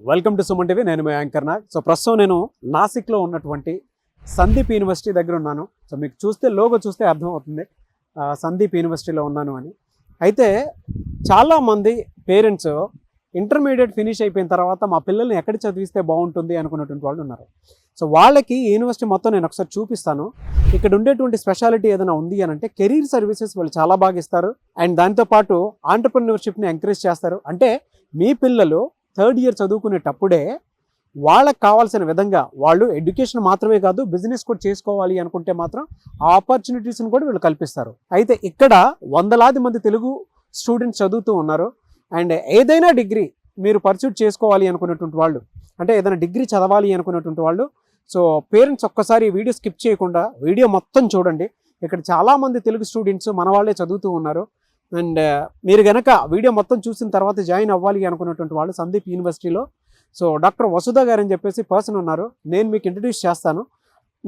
Welcome to Suman TV. నేను మీ anchor Nag. So ప్రస్తుతం నేను నాసిక్లో ఉన్నటువంటి సందీప్ యూనివర్సిటీ దగ్గర ఉన్నాను. సో మీకు చూస్తే లోగో చూస్తే అర్థమవుతుంది సందీప్ యూనివర్సిటీలో ఉన్నాను అని. అయితే చాలామంది పేరెంట్స్ ఇంటర్మీడియట్ ఫినిష్ అయిపోయిన తర్వాత మా పిల్లల్ని ఎక్కడ చదివిస్తే బాగుంటుంది అనుకున్నటువంటి వాళ్ళు ఉన్నారు. సో వాళ్ళకి ఈ యూనివర్సిటీ మొత్తం నేను ఒకసారి చూపిస్తాను. ఇక్కడ ఉండేటువంటి స్పెషాలిటీ ఏదైనా ఉంది అని అంటే కెరీర్ సర్వీసెస్ వాళ్ళు చాలా బాగా ఇస్తారు. అండ్ దాంతోపాటు ఆంటర్ప్రెన్యూర్షిప్ని ఎంకరేజ్ చేస్తారు. అంటే మీ పిల్లలు థర్డ్ ఇయర్ చదువుకునేటప్పుడే వాళ్ళకి కావాల్సిన విధంగా వాళ్ళు ఎడ్యుకేషన్ మాత్రమే కాదు బిజినెస్ కూడా చేసుకోవాలి అనుకుంటే మాత్రం ఆ ఆపర్చునిటీస్ని కూడా వీళ్ళు కల్పిస్తారు. అయితే ఇక్కడ వందలాది మంది తెలుగు స్టూడెంట్స్ చదువుతూ ఉన్నారు. అండ్ ఏదైనా డిగ్రీ మీరు పర్సూట్ చేసుకోవాలి అనుకున్నటువంటి వాళ్ళు, అంటే ఏదైనా డిగ్రీ చదవాలి అనుకున్నటువంటి వాళ్ళు, సో పేరెంట్స్ ఒక్కసారి వీడియో స్కిప్ చేయకుండా వీడియో మొత్తం చూడండి. ఇక్కడ చాలామంది తెలుగు స్టూడెంట్స్ మన వాళ్ళే చదువుతూ ఉన్నారు. అండ్ మీరు కనుక వీడియో మొత్తం చూసిన తర్వాత జాయిన్ అవ్వాలి అనుకున్నటువంటి వాళ్ళు సందీప్ యూనివర్సిటీలో సో డాక్టర్ వసుధ గారు అని చెప్పేసి పర్సన్ ఉన్నారు. నేను మీకు ఇంట్రడ్యూస్ చేస్తాను.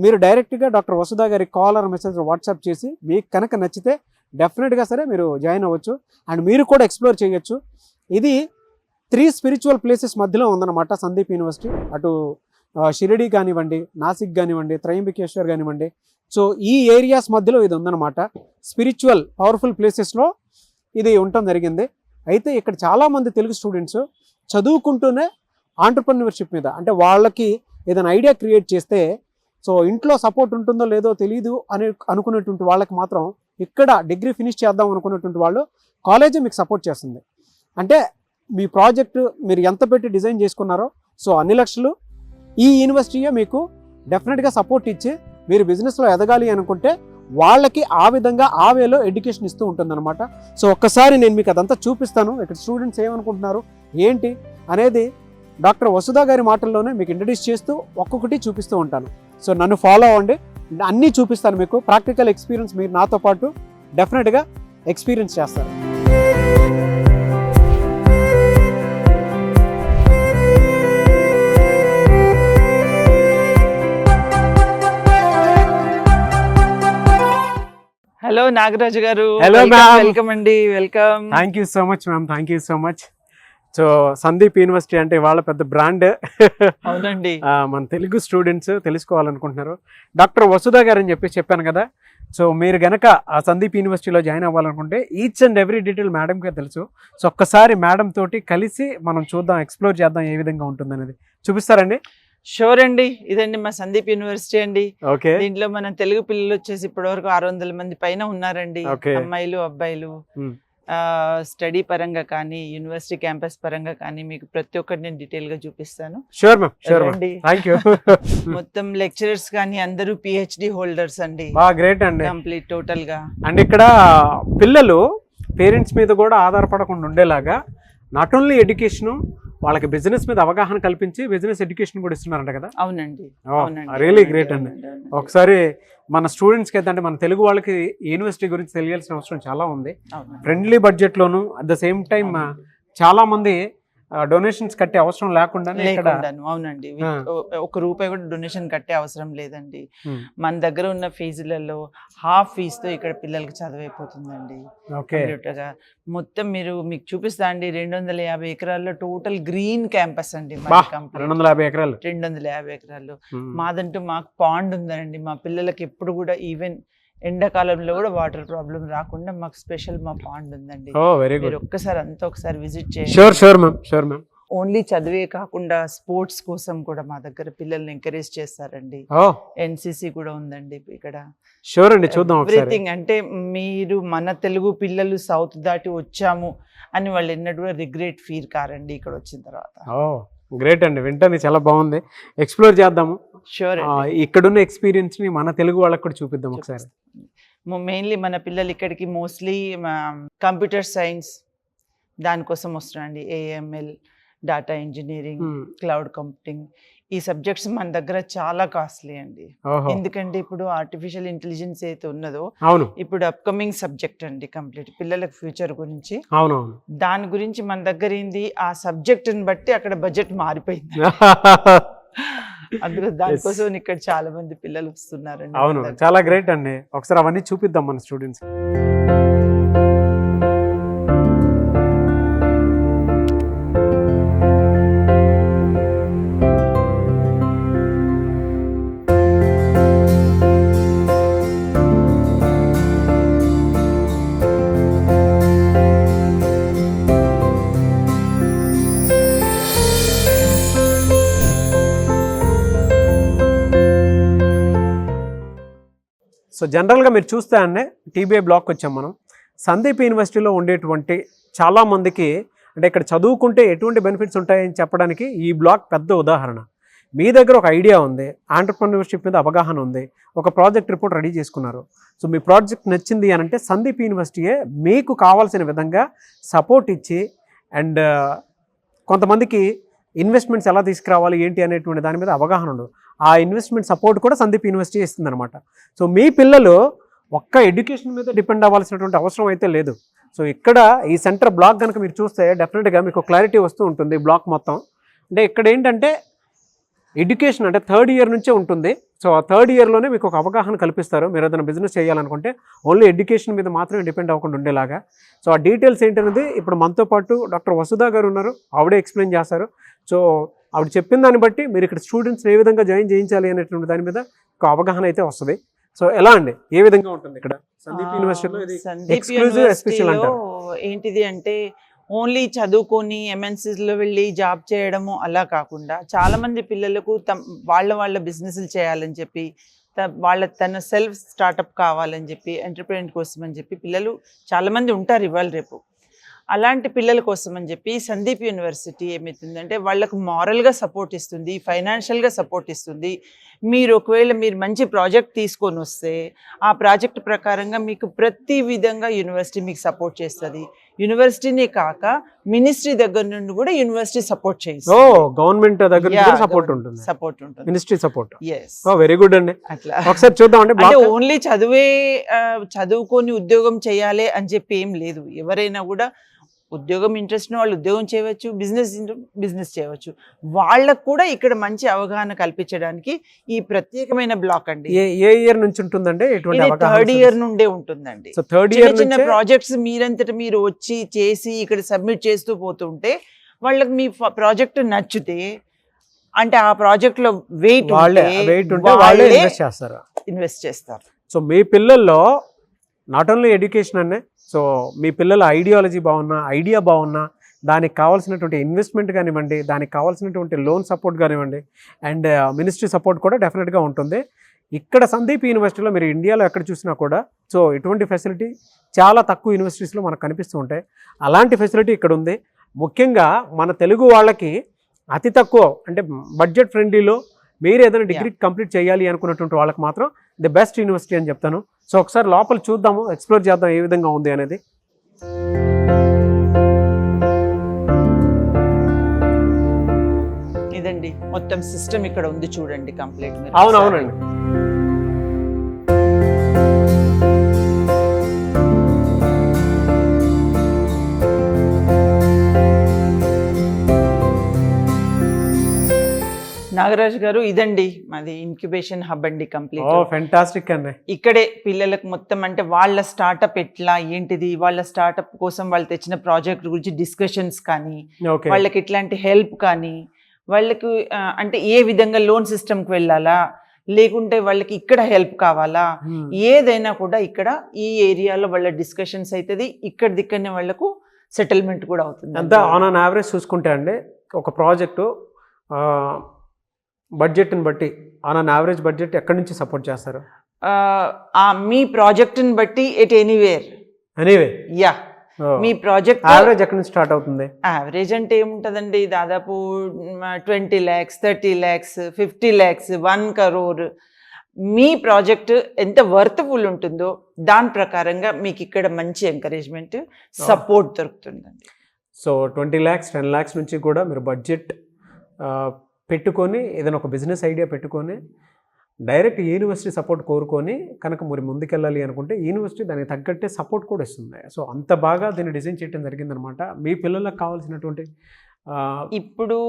మీరు డైరెక్ట్గా డాక్టర్ వసుధ గారికి కాల్ ఆర్ మెసేజ్ వాట్సాప్ చేసి మీకు కనుక నచ్చితే డెఫినెట్గా సరే మీరు జాయిన్ అవ్వచ్చు. అండ్ మీరు కూడా ఎక్స్ప్లోర్ చేయొచ్చు. ఇది 3 స్పిరిచువల్ ప్లేసెస్ మధ్యలో ఉందన్నమాట సందీప్ యూనివర్సిటీ. అటు షిరిడి కానివ్వండి, నాసిక్ కానివ్వండి, త్రయంబకేశ్వర్ కానివ్వండి, సో ఈ ఏరియాస్ మధ్యలో ఇది ఉందన్నమాట. స్పిరిచువల్ పవర్ఫుల్ ప్లేసెస్లో ఇది ఉండటం జరిగింది. అయితే ఇక్కడ చాలామంది తెలుగు స్టూడెంట్స్ చదువుకుంటూనే ఆంటర్ప్రెన్యూర్షిప్ మీద, అంటే వాళ్ళకి ఏదైనా ఐడియా క్రియేట్ చేస్తే సో ఇంట్లో సపోర్ట్ ఉంటుందో లేదో తెలియదు అని అనుకునేటువంటి వాళ్ళకి మాత్రం ఇక్కడ డిగ్రీ ఫినిష్ చేద్దాం అనుకునేటువంటి వాళ్ళు కాలేజీ మీకు సపోర్ట్ చేస్తుంది. అంటే మీ ప్రాజెక్టు మీరు ఎంత పెట్టి డిజైన్ చేసుకున్నారో సో అన్ని లక్షలు ఈ యూనివర్సిటీయే మీకు డెఫినెట్గా సపోర్ట్ ఇచ్చి మీరు బిజినెస్లో ఎదగాలి అనుకుంటే వాళ్ళకి ఆ విధంగా ఆ వేలో ఎడ్యుకేషన్ ఇస్తూ ఉంటుందన్నమాట. సో ఒక్కసారి నేను మీకు అదంతా చూపిస్తాను. ఇక్కడ స్టూడెంట్స్ ఏమనుకుంటున్నారు ఏంటి అనేది డాక్టర్ వసుధ గారి మాటల్లోనే మీకు ఇంట్రడ్యూస్ చేస్తూ ఒక్కొక్కటి చూపిస్తూ ఉంటాను. సో నన్ను ఫాలో అవ్వండి, అన్నీ చూపిస్తాను మీకు. ప్రాక్టికల్ ఎక్స్పీరియన్స్ మీరు నాతో పాటు డెఫినెట్గా ఎక్స్పీరియన్స్ చేస్తారు. హలో నాగరాజు గారు. Hello ma'am. వెల్కమ్ అండి. Welcome. Thank you so much ma'am. Thank you so much. So Sandeep university అంటే వాళ్ళ పెద్ద బ్రాండ్. అవునండి. మన తెలుగు స్టూడెంట్స్ తెలుసుకోవాలనుకుంటున్నారు. డాక్టర్ వసుధ గారు అని చెప్పాను కదా. సో మీరు గనక ఆ సందీప్ యూనివర్సిటీలో జాయిన్ అవ్వాలనుకుంటే ఈచ్ అండ్ ఎవ్రీ డీటెయిల్ మేడంకే తెలుసు. సో ఒక్కసారి మేడం తోటి కలిసి మనం చూద్దాం, ఎక్స్ప్లోర్ చేద్దాం ఏ విధంగా ఉంటుందనేది. చూపిస్తారండి? షూర్ అండి. ఇదండి మా సందీప్ యూనివర్సిటీ అండి. ఓకే. దీంట్లో మన తెలుగు పిల్లలు వచ్చేసి ఇప్పటి వరకు 600 మంది పైన ఉన్నారండి. అమ్మాయిలు అబ్బాయిలు. స్టడీ పరంగా కానీ యూనివర్సిటీ క్యాంపస్ పరంగా కానీ మీకు ప్రతి ఒక్కటి నేను డీటెయిల్ గా చూపిస్తాను. Sure ma'am. షూర్ అండి. థాంక్యూ. మొత్తం లెక్చరర్స్ కానీ అందరూ PhD హోల్డర్స్ అండి. గ్రేట్ అండి. కంప్లీట్ టోటల్ గా. అండ్ ఇక్కడ పిల్లలు పేరెంట్స్ మీద కూడా ఆధారపడకుండా ఉండేలాగా నాట్ ఓన్లీ ఎడ్యుకేషన్, వాళ్ళకి బిజినెస్ మీద అవగాహన కల్పించి బిజినెస్ ఎడ్యుకేషన్ కూడా ఇస్తున్నారంట కదా. అవునండి. రియలీ గ్రేట్ అండి. ఒకసారి మన స్టూడెంట్స్కి అయితే, అంటే మన తెలుగు వాళ్ళకి యూనివర్సిటీ గురించి తెలియాల్సిన అవసరం చాలా ఉంది. ఫ్రెండ్లీ బడ్జెట్లోను అట్ ద సేమ్ టైం చాలా మంది డొనేషన్స్ కట్టే అవసరం లేకుండానే ఇక్కడ. అవునండి. ఒక రూపాయి కూడా డొనేషన్ కట్టే అవసరం లేదండి. మన దగ్గర ఉన్న ఫీజులలో హాఫ్ ఫీజుతో ఇక్కడ పిల్లలకి చదివైపోతుందండి. మొత్తం మీకు చూపిస్తా అండి. 250 ఎకరాల్లో టోటల్ గ్రీన్ క్యాంపస్ అండి. 250 ఎకరాలు. 250 ఎకరాలు. మాదంటూ మాకు పాండ్ ఉందండి. మా పిల్లలకి ఎప్పుడు కూడా ఈవెన్ ఎండాకాలంలో కూడా వాటర్ ప్రాబ్లం రాకుండా మాకు స్పెషల్ మా పాండ్ ఉందండి. మీరు ఒక్కసారి ఒకసారి విజిట్ చేయండి. ఓన్లీ చదివే కాకుండా స్పోర్ట్స్ కోసం కూడా మా దగ్గర పిల్లల్ని ఎంకరేజ్ చేస్తారండి. NCC కూడా ఉందండి ఇక్కడ. షూర్ అండి, చూద్దాం. ఎవ్రీథింగ్. అంటే మీరు మన తెలుగు పిల్లలు సౌత్ దాటి వచ్చాము అని వాళ్ళు ఎన్నడూ కూడా రిగ్రెట్ ఫీల్ కారండి ఇక్కడ వచ్చిన తర్వాత. గ్రేట్ అండి, వింటాను. చాలా బాగుంది. ఎక్స్ప్లోర్ చేద్దాము. షూర్. ఇక్కడున్న ఎక్స్పీరియన్స్ ని మన తెలుగు వాళ్ళకి కూడా చూపిద్దాం ఒకసారి. మెయిన్లీ మన పిల్లలు ఇక్కడికి మోస్ట్లీ కంప్యూటర్ సైన్స్ దానికోసం వస్తున్నారండి. AML, data engineering, cloud computing, ఈ సబ్జెక్ట్స్ మన దగ్గర చాలా కాస్ట్లీ అండి. ఎందుకంటే ఇప్పుడు ఆర్టిఫిషియల్ ఇంటెలిజెన్స్ అయితే ఉన్నదో ఇప్పుడు అప్కమింగ్ సబ్జెక్ట్ అండి. కంప్లీట్ పిల్లలకు ఫ్యూచర్ గురించి. దాని గురించి మన దగ్గర ఏంది, ఆ సబ్జెక్ట్ ని బట్టి అక్కడ బడ్జెట్ మారిపోయింది. అందులో దానికోసం ఇక్కడ చాలా మంది పిల్లలు వస్తున్నారండి. అవును, చాలా గ్రేట్ అండి. ఒకసారి అవన్నీ చూపిద్దాం మన స్టూడెంట్స్. జనరల్గా మీరు చూస్తే అండి టీబీఐ బ్లాక్ వచ్చాం మనం. సందీప్ యూనివర్సిటీలో ఉండేటువంటి చాలామందికి అంటే ఇక్కడ చదువుకుంటే ఎటువంటి బెనిఫిట్స్ ఉంటాయని చెప్పడానికి ఈ బ్లాక్ పెద్ద ఉదాహరణ. మీ దగ్గర ఒక ఐడియా ఉంది, ఆంటర్‌ప్రెన్యూర్‌షిప్ మీద అవగాహన ఉంది, ఒక ప్రాజెక్ట్ రిపోర్ట్ రెడీ చేసుకున్నారు. సో మీ ప్రాజెక్ట్ నచ్చింది అని అంటే సందీప్ యూనివర్సిటీయే మీకు కావాల్సిన విధంగా సపోర్ట్ ఇచ్చి అండ్ కొంతమందికి ఇన్వెస్ట్మెంట్స్ ఎలా తీసుకురావాలి ఏంటి అనేటువంటి దాని మీద అవగాహన ఉండదు. ఆ ఇన్వెస్ట్మెంట్ సపోర్ట్ కూడా సందీప్ యూనివర్సిటీ ఇస్తుంది అనమాట. సో మీ పిల్లలు ఒక్క ఎడ్యుకేషన్ మీద డిపెండ్ అవ్వాల్సినటువంటి అవసరం అయితే లేదు. సో ఇక్కడ ఈ సెంటర్ బ్లాక్ కనుక మీరు చూస్తే డెఫినెట్గా మీకు క్లారిటీ వస్తూ ఉంటుంది బ్లాక్ మొత్తం. అంటే ఇక్కడ ఏంటంటే ఎడ్యుకేషన్ అంటే థర్డ్ ఇయర్ నుంచే ఉంటుంది. సో ఆ థర్డ్ ఇయర్లోనే మీకు ఒక అవగాహన కల్పిస్తారు. మీరు ఏదైనా బిజినెస్ చేయాలనుకుంటే ఓన్లీ ఎడ్యుకేషన్ మీద మాత్రమే డిపెండ్ అవ్వకుండా ఉండేలాగా. సో ఆ డీటెయిల్స్ ఏంటనేది ఇప్పుడు మనతో పాటు డాక్టర్ వసుధ గారు ఉన్నారు, ఆవిడే ఎక్స్ప్లెయిన్ చేస్తారు. సో ఆవిడ చెప్పిన దాన్ని బట్టి మీరు ఇక్కడ స్టూడెంట్స్ని ఏ విధంగా జాయిన్ చేయించాలి అనేటువంటి దాని మీద ఒక అవగాహన అయితే వస్తుంది. సో ఎలా అండి, ఏ విధంగా ఉంటుంది ఇక్కడ సందీప్ యూనివర్సిటీలో? ఇది ఎక్స్క్లూజివ్ ఎస్పెషల్ అంటారు. ఏంటిది అంటే ఓన్లీ చదువుకొని ఎంఎన్సీస్లో వెళ్ళి జాబ్ చేయడము అలా కాకుండా చాలా మంది పిల్లలకు వాళ్ళ బిజినెస్లు చేయాలని చెప్పి తన సెల్ఫ్ స్టార్టప్ కావాలని చెప్పి ఎంటర్‌ప్రెన్యూర్ కోసం అని చెప్పి పిల్లలు చాలామంది ఉంటారు ఇవాళ రేపు. అలాంటి పిల్లల కోసం అని చెప్పి సందీప్ యూనివర్సిటీ ఏమవుతుందంటే వాళ్ళకు మారల్గా సపోర్ట్ ఇస్తుంది, ఫైనాన్షియల్గా సపోర్ట్ ఇస్తుంది. ఒకవేళ మీరు మంచి ప్రాజెక్ట్ తీసుకొని వస్తే ఆ ప్రాజెక్ట్ ప్రకారంగా మీకు ప్రతి విధంగా యూనివర్సిటీ మీకు సపోర్ట్ చేస్తుంది. యూనివర్సిటీనే కాక మినిస్ట్రీ దగ్గర నుండి కూడా యూనివర్సిటీ సపోర్ట్ చేస్తుంది. గవర్నమెంట్ దగ్గర నుంచి సపోర్ట్ ఉంటుంది, మినిస్ట్రీ సపోర్ట్. వెరీ గుడ్ అండి. అట్లా ఒకసారి చూద్దాం. అంటే ఓన్లీ చదువుకొని ఉద్యోగం చేయాలి అని చెప్పి ఏం లేదు. ఎవరైనా కూడా ఉద్యోగం ఇంట్రెస్ట్ వాళ్ళు ఉద్యోగం చేయవచ్చు, బిజినెస్ చేయవచ్చు. వాళ్ళకు కూడా ఇక్కడ మంచి అవగాహన కల్పించడానికి ఈ ప్రత్యేకమైన బ్లాక్ అండి. ఏ ఇయర్ నుంచి ఉంటుందండి? థర్డ్ ఇయర్ నుండే ఉంటుందండి. చిన్న ప్రాజెక్ట్స్ మీరంతటా మీరు వచ్చి చేసి ఇక్కడ సబ్మిట్ చేస్తూ పోతుంటే వాళ్ళకి మీ ప్రాజెక్ట్ నచ్చితే అంటే ఆ ప్రాజెక్ట్ లో వెయిట్ ఇన్వెస్ట్ చేస్తారు. సో మీ పిల్లల్లో నాట్ ఓన్లీ ఎడ్యుకేషన్ అనే, సో మీ పిల్లల ఐడియాలజీ బాగున్నా, ఐడియా బాగున్నా, దానికి కావాల్సినటువంటి ఇన్వెస్ట్మెంట్ కానివ్వండి, దానికి కావాల్సినటువంటి లోన్ సపోర్ట్ కానివ్వండి, అండ్ మినిస్ట్రీ సపోర్ట్ కూడా డెఫినెట్గా ఉంటుంది. ఇక్కడ సందీప్ యూనివర్సిటీలో మీరు ఇండియాలో ఎక్కడ చూసినా కూడా సో ఇటువంటి ఫెసిలిటీ చాలా తక్కువ యూనివర్సిటీస్లో మనకు కనిపిస్తూ ఉంటాయి. అలాంటి ఫెసిలిటీ ఇక్కడ ఉంది. ముఖ్యంగా మన తెలుగు వాళ్ళకి అతి తక్కువ అంటే బడ్జెట్ ఫ్రెండ్లీలో మీరు ఏదైనా డిగ్రీ కంప్లీట్ చేయాలి అనుకున్నటువంటి వాళ్ళకి మాత్రం ది బెస్ట్ యూనివర్సిటీ అని చెప్తాను. సో ఒకసారి లోపల చూద్దాము, ఎక్స్ప్లోర్ చేద్దాం ఏ విధంగా ఉంది అనేది. ఇదండి మొత్తం సిస్టమ్ ఇక్కడ ఉంది చూడండి కంప్లీట్. అవునవునండి. నాగరాజ్ గారు, ఇదండి మాది ఇంక్యుబేషన్ హబ్ అండి కంప్లీట్. ఫెంటాస్టిక్ అండి. ఇక్కడే పిల్లలకు మొత్తం అంటే వాళ్ళ స్టార్టప్ ఎట్లా ఏంటిది, వాళ్ళ స్టార్టప్ కోసం వాళ్ళు తెచ్చిన ప్రాజెక్ట్ గురించి డిస్కషన్స్ కానీ, వాళ్ళకి ఎట్లాంటి హెల్ప్ కానీ, వాళ్ళకి అంటే ఏ విధంగా లోన్ సిస్టమ్కి వెళ్ళాలా, లేకుంటే వాళ్ళకి ఇక్కడ హెల్ప్ కావాలా, ఏదైనా కూడా ఇక్కడ ఈ ఏరియాలో వాళ్ళ డిస్కషన్స్ అవుతుంది. ఇక్కడనే వాళ్ళకు సెటిల్మెంట్ కూడా అవుతుంది. అంతా ఆన్ అన్ యావరేజ్ చూసుకుంటే అండి ఒక ప్రాజెక్టు బడ్జెట్ని బట్టి ఆన్ అన్ యావరేజ్ బడ్జెట్ ఎక్కడి నుంచి సపోర్ట్ చేస్తారు? మీ ప్రాజెక్ట్ని బట్టి ఎనీవే యా మీ ప్రాజెక్ట్ యావరేజ్ ఎక్కడి నుంచి స్టార్ట్ అవుతుంది? యావరేజ్ అంటే ఏముంటుందండి, దాదాపు 20 lakhs, 30 lakhs, 50 lakhs, 1 crore. మీ ప్రాజెక్ట్ ఎంత వర్త్ఫుల్ ఉంటుందో దాని ప్రకారంగా మీకు ఇక్కడ మంచి ఎంకరేజ్మెంట్ సపోర్ట్ దొరుకుతుందండి. సో 20 lakhs, 10 lakhs నుంచి కూడా మీరు బడ్జెట్ పెట్టుకొని ఏదైనా ఒక బిజినెస్ ఐడియా పెట్టుకొని డైరెక్ట్ యూనివర్సిటీ సపోర్ట్ కోరుకొని కనుక మరి ముందుకెళ్ళాలి అనుకుంటే యూనివర్సిటీ దానికి తగ్గట్టే సపోర్ట్ కూడా ఇస్తుంది. సో అంత బాగా దీన్ని డిజైన్ చేయడం జరిగిందనమాట. మీ పిల్లలకు కావాల్సినటువంటి ఇప్పుడు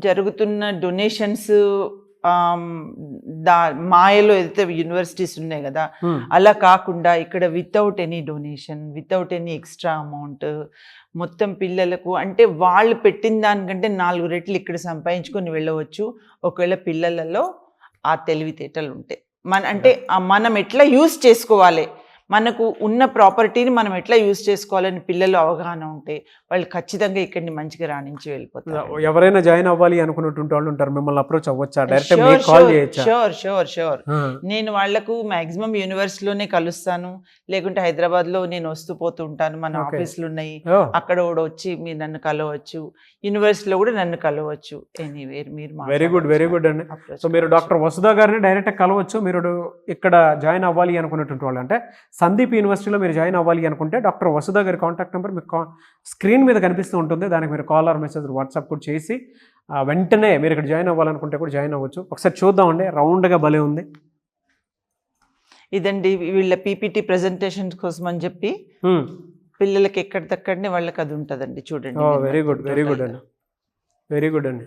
జరుగుతున్న డొనేషన్స్ మాయలో ఏదైతే యూనివర్సిటీస్ ఉన్నాయి కదా, అలా కాకుండా ఇక్కడ without any donation, without any extra amount మొత్తం పిల్లలకు అంటే వాళ్ళు పెట్టిన దానికంటే 4 రెట్లు ఇక్కడ సంపాదించుకొని వెళ్ళవచ్చు. ఒకవేళ పిల్లలలో ఆ తెలివితేటలు ఉంటాయి. అంటే మనం ఎట్లా యూజ్ చేసుకోవాలి, మనకు ఉన్న ప్రాపర్టీని మనం ఎట్లా యూజ్ చేసుకోవాలని పిల్లలు అవగాహన ఉంటే వాళ్ళు ఖచ్చితంగా ఇక్కడిని మంచిగా రాణించి వెళ్ళిపోతారు. ఎవరైనా జాయిన్ అవ్వాలి అనుకున్నటువంటి వాళ్ళు ఉంటారు, మిమ్మల్ని అప్రోచ్ అవ్వచ్చా, డైరెక్ట్ మీకు కాల్ చేయొచ్చా? షూర్ నేను వాళ్ళకు మాక్సిమం యూనివర్సిటీలోనే కలుస్తాను, లేకుంటే హైదరాబాద్ లో నేను వస్తూ పోతూ ఉంటాను, మన ఆఫీసులు ఉన్నాయి అక్కడ కూడా వచ్చి మీరు నన్ను కలవచ్చు, యూనివర్సిటీలో కూడా నన్ను కలవచ్చు, ఎనీవేర్ మీరు. వెరీ గుడ్ అండి. సో మీరు డాక్టర్ వసుధ గారిని డైరెక్ట్ కలవచ్చు. మీరు ఇక్కడ జాయిన్ అవ్వాలి అనుకున్నటువంటి వాళ్ళు, అంటే సందీప్ యూనివర్సిటీలో మీరు జాయిన్ అవ్వాలి అనుకుంటే డాక్టర్ వసుధ గారి కాంటాక్ట్ నెంబర్ మీకు స్క్రీన్ మీద కనిపిస్తూ ఉంటుంది. దానికి మీరు కాల్ ఆర్ మెసేజ్ వాట్సాప్ కూడా చేసి వెంటనే మీరు ఇక్కడ జాయిన్ అవ్వాలనుకుంటే కూడా జాయిన్ అవ్వచ్చు. ఒకసారి చూద్దామండి, రౌండ్గా భలే ఉంది. ఇదండి వీళ్ళ పీపీటీ ప్రెజెంటేషన్ కోసం అని చెప్పి పిల్లలకి ఎక్కడిదక్కడనే వాళ్ళకి అది ఉంటుందండి, చూడండి. వెరీ గుడ్ అండి.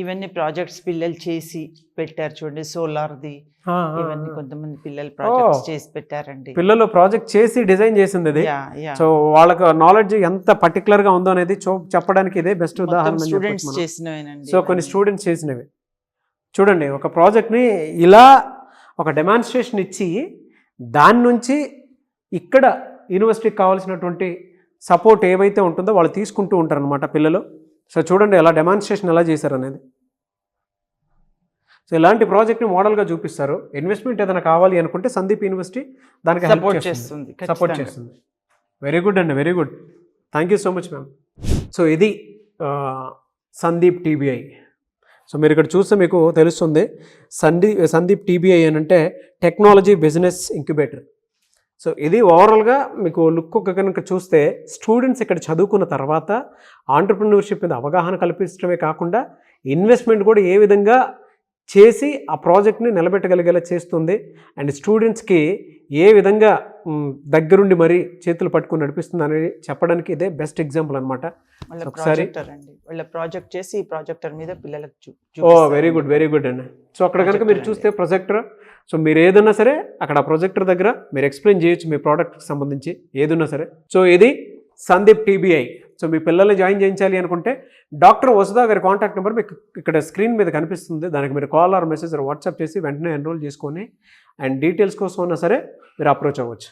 ఇవన్నీ ప్రాజెక్ట్స్ పిల్లలు చేసి పెట్టారు చూడండి, సోలార్ది ఇవన్నీ కొంతమంది పిల్లలు ప్రాజెక్ట్స్ చేసి పెట్టారండి. పిల్లలు ప్రాజెక్ట్ చేసి డిజైన్ చేసింది ఇది. సో వాళ్ళకి నాలెడ్జ్ ఎంత పర్టికులర్ గా ఉందో అనేది చెప్పడానికి ఇదే బెస్ట్ ఉదాహరణ. స్టూడెంట్స్ చేసినవేనండి. సో కొన్ని స్టూడెంట్స్ చేసినవి చూడండి. ఒక ప్రాజెక్ట్ ని ఇలా ఒక డెమాన్స్ట్రేషన్ ఇచ్చి దాని నుంచి ఇక్కడ యూనివర్సిటీకి కావాల్సినటువంటి సపోర్ట్ ఏవైతే ఉంటుందో వాళ్ళు తీసుకుంటూ ఉంటారు అనమాట పిల్లలు. సో చూడండి ఎలా డెమాన్స్ట్రేషన్ ఎలా చేశారు అనేది. సో ఇలాంటి ప్రాజెక్ట్ని మోడల్గా చూపిస్తారు. ఇన్వెస్ట్మెంట్ ఏదైనా కావాలి అనుకుంటే సందీప్ యూనివర్సిటీ దానికి సపోర్ట్ చేస్తుంది. వెరీ గుడ్ అండి, very good. Thank you so much ma'am. So ఇది సందీప్ టీబీఐ. సో మీరు ఇక్కడ చూస్తే మీకు తెలుస్తుంది సందీప్ టీబీఐ అని అంటే టెక్నాలజీ బిజినెస్ ఇంక్యుబేటర్. సో ఇది ఓవరాల్గా మీకు లుక్ కనుక చూస్తే స్టూడెంట్స్ ఇక్కడ చదువుకున్న తర్వాత ఆంటర్ప్రినర్షిప్ మీద అవగాహన కల్పించడమే కాకుండా ఇన్వెస్ట్మెంట్ కూడా ఏ విధంగా చేసి ఆ ప్రాజెక్ట్ని నిలబెట్టగలిగేలా చేస్తుంది. అండ్ స్టూడెంట్స్కి ఏ విధంగా దగ్గరుండి మరీ చేతులు పట్టుకుని నడిపిస్తుంది అనేది చెప్పడానికి ఇదే బెస్ట్ ఎగ్జాంపుల్ అనమాట. ఒకసారి వాళ్ళ ప్రాజెక్ట్ చేసి ఈ ప్రాజెక్టర్ మీద పిల్లలకు వెరీ గుడ్ అండి. సో అక్కడ కనుక మీరు చూస్తే ప్రొజెక్టర్, సో మీరు ఏదన్నా సరే అక్కడ ప్రొజెక్టర్ దగ్గర మీరు ఎక్స్ప్లెయిన్ చేయొచ్చు మీ ప్రోడక్ట్కి సంబంధించి ఏదన్నా సరే. సో ఇది సందీప్ టీబీఐ. సో మీ పిల్లల్ని జాయిన్ చేయించాలి అనుకుంటే డాక్టర్ వసుధ గారి కాంటాక్ట్ నెంబర్ మీకు ఇక్కడ స్క్రీన్ మీద కనిపిస్తుంది. దానికి మీరు కాల్ ఆర్ మెసేజ్ వాట్సాప్ చేసి వెంటనే ఎన్రోల్ చేసుకొని అండ్ డీటెయిల్స్ కోసం ఉన్నా సరే మీరు అప్రోచ్ అవ్వచ్చు.